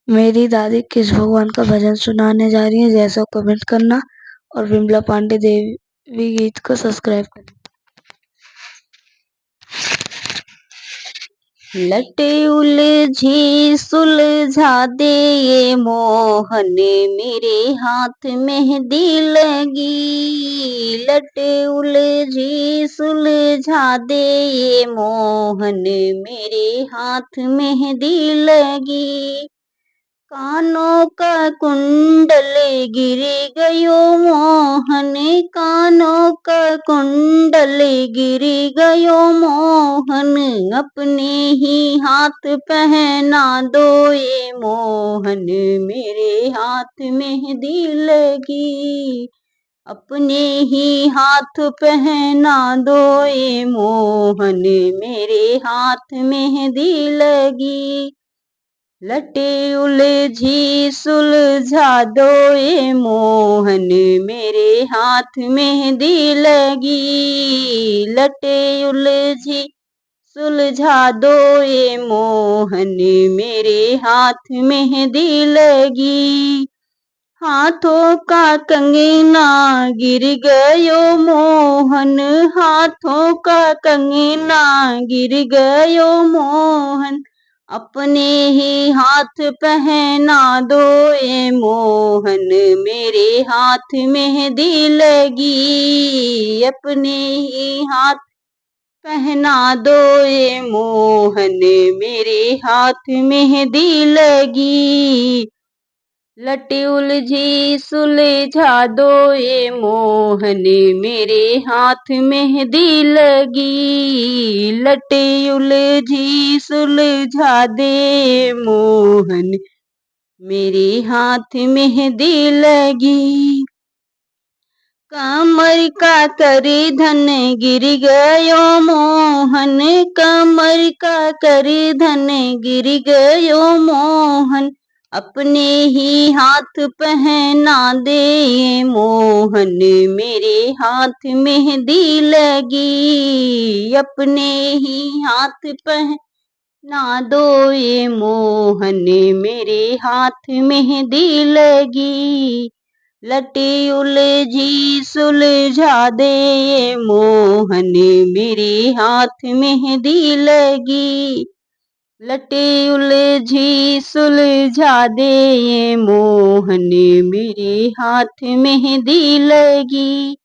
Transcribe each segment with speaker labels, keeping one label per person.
Speaker 1: मेरी दादी किस भगवान का भजन सुनाने जा रही है जैसा कमेंट करना और विमला पांडे देवी गीत को सब्सक्राइब करना।
Speaker 2: लटे उलझी सुलझा दे ये मोहन, मेरे हाथ मेहंदी लगी। लटे उलझी सुलझा दे ये मोहन, मेरे हाथ मेहंदी लगी। कानों का कुंडल गिर गयो मोहन, कानों का कुंडल गिर गयो मोहन, अपने ही हाथ पहना दो ये मोहन, मेरे हाथ मेहंदी लगी। अपने ही हाथ पहना दो ये मोहन, मेरे हाथ मेहंदी लगी। लटे उलझी सुलझा दो ये मोहन, मेरे हाथ मेहंदी लगी। लटे उलझी सुलझा दो ये मोहन, मेरे हाथ मेहंदी लगी। हाथों का कंगना गिर गयो मोहन, हाथों का कंगना गिर गयो मोहन, अपने ही हाथ पहना दो ये मोहन, मेरे हाथ मेहंदी लगी। अपने ही हाथ पहना दो ये मोहन, मेरे हाथ मेहंदी लगी। लटी उलझी सुलझा दो ये मोहन, मेरे हाथ मेहंदी लगी। लटी उलझी सुलझा दे मोहन, मेरे हाथ मेहंदी लगी। कमर का करी धन गिर गयो मोहन, कमर का करी धन गिर गयो मोहन, अपने ही हाथ पहना दे मोहन, मेरे हाथ मेहंदी लगी। अपने ही हाथ पहना दो ये मोहन, मेरे हाथ मेहंदी लगी। लटी उलझी सुलझा दे ये मोहन, मेरे हाथ मेहंदी लगी। लटी उलझी सुलझा दे ये मोहन, मेरे हाथ मेहंदी लगी।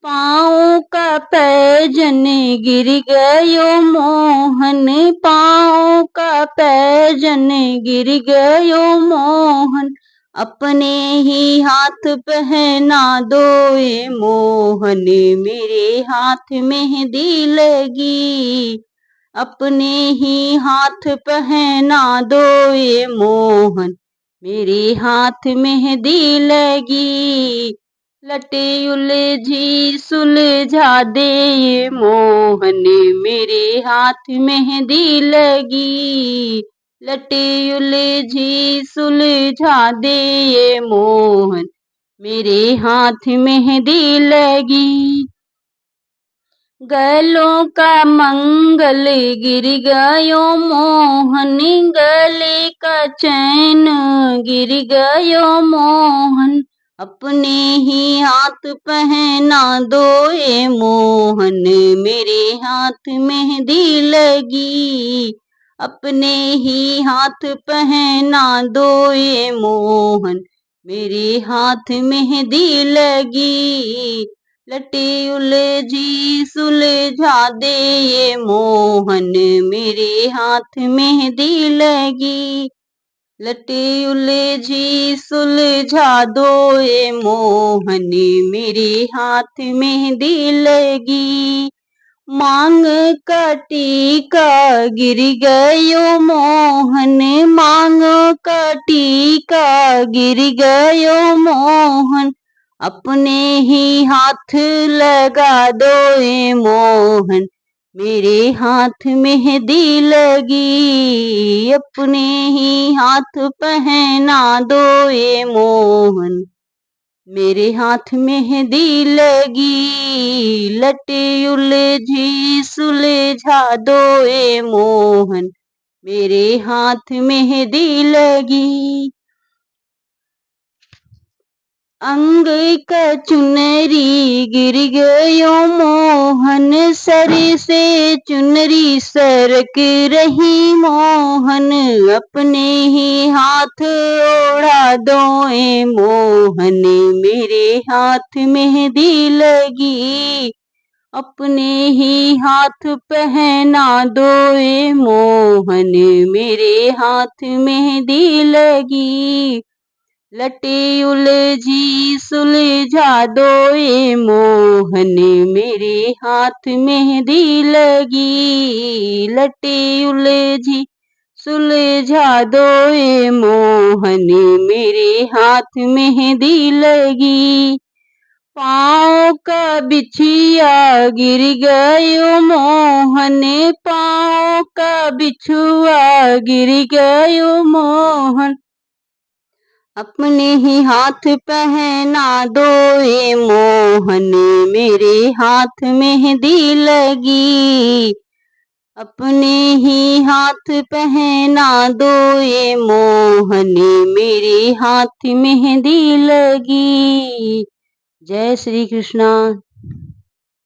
Speaker 2: पाँव का पैजन गिर गयो मोहन, पाँव का पैजन गिर गयो मोहन, अपने ही हाथ पहना दो ये मोहन, मेरे हाथ मेहंदी लगी। अपने ही हाथ पहना दो ये मोहन, मेरे हाथ मेहंदी लगी। लटी उलझी सुलझा दे ये मोहन, मेरे हाथ मेहंदी लगी। लटी उलझी सुलझा दे ये मोहन, मेरे हाथ मेहंदी लगी। गलों का मंगल गिर गयो मोहन, गले का चैन गिर गयो मोहन, अपने ही हाथ पहना दो ये मोहन, मेरे हाथ मेहंदी लगी। अपने ही हाथ पहना दो ये मोहन, मेरे हाथ मेहंदी लगी। लटी उलझी सुलझा दे ये मोहन, मेरे हाथ मेहंदी लगी। लटी उलझी सुलझा दो ये मोहन, मेरे हाथ मेहंदी लगी। मांग का टीका गिर गयो मोहन, मांग का टीका गिर गयो मोहन, अपने ही हाथ लगा दो ये मोहन, मेरे हाथ मेहंदी लगी। अपने ही हाथ पहना दो ये मोहन, मेरे हाथ मेहंदी लगी। लटी उलझी सुलझा दो ये मोहन, मेरे हाथ मेहंदी लगी। अंग का चुनरी गिर गयो मोहन, सर से चुनरी सरक रही मोहन, अपने ही हाथ ओढ़ा दोए मोहन, मेरे हाथ मेहंदी लगी। अपने ही हाथ पहना दोए मोहन, मेरे हाथ मेहंदी लगी। लटे उलझी सुलझा दोए मोहन, मेरे हाथ मेहंदी लगी। लटे उलझी सुलझा दोए मोहन, मेरे हाथ मेहंदी लगी। पाँव का बिछिया गिर गयो मोहन, पाँव का बिछुआ गिर गयो मोहन, अपने ही हाथ पहना दोए मोहन, मेरे हाथ मेहंदी लगी। अपने ही हाथ पहना दोए मोहन, मेरे हाथ मेहंदी लगी। जय श्री कृष्णा।